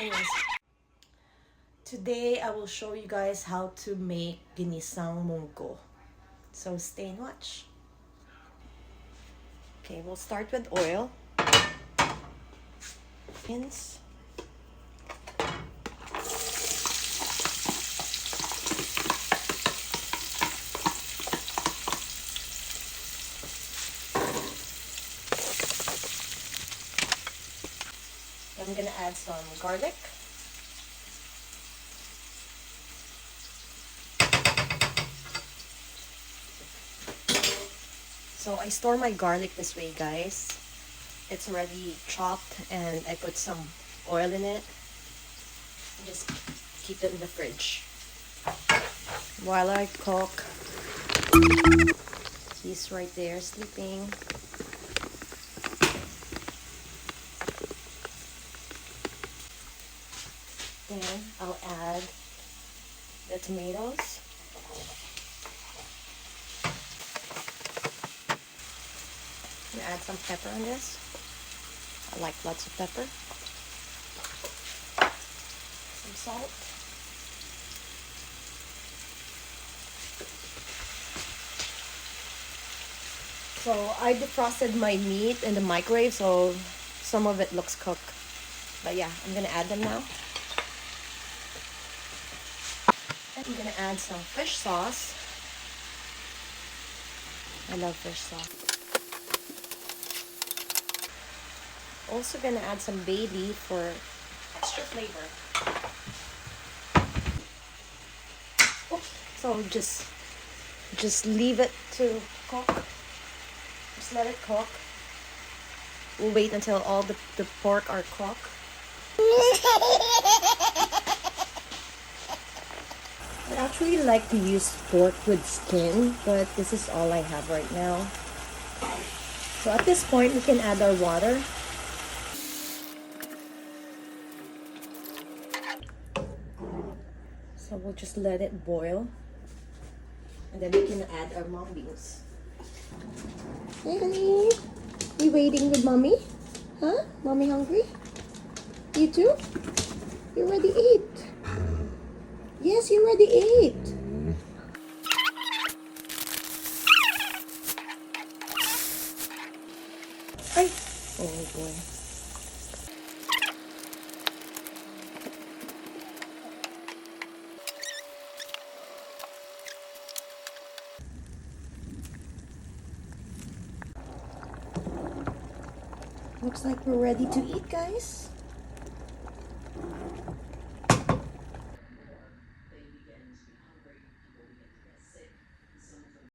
Anyways, today I will show you guys how to make Ginisang Monggo. So stay and watch. Okay, we'll start with oil. Onions. I'm gonna add some garlic. So I store my garlic this way, guys. It's already chopped and I put some oil in it. Just keep it in the fridge. While I cook, he's right there sleeping. Then I'll add the tomatoes. I'm gonna add some pepper on this. I like lots of pepper. Some salt. So I defrosted my meat in the microwave, so some of it looks cooked. But yeah, I'm gonna add them now. I'm gonna add some fish sauce. I love fish sauce. Also gonna add some bay leaf for extra flavor. Oh, so just leave it to cook. Just let it cook. We'll wait until all the pork are cooked. I actually like to use pork with skin, but this is all I have right now. So at this point, we can add our water. So we'll just let it boil. And then we can add our mung beans. Hey honey, you waiting with mommy? Huh? Mommy hungry? You too? You already ate. Yes, you already ate. Ay. Oh boy. Looks like we're ready to eat, guys.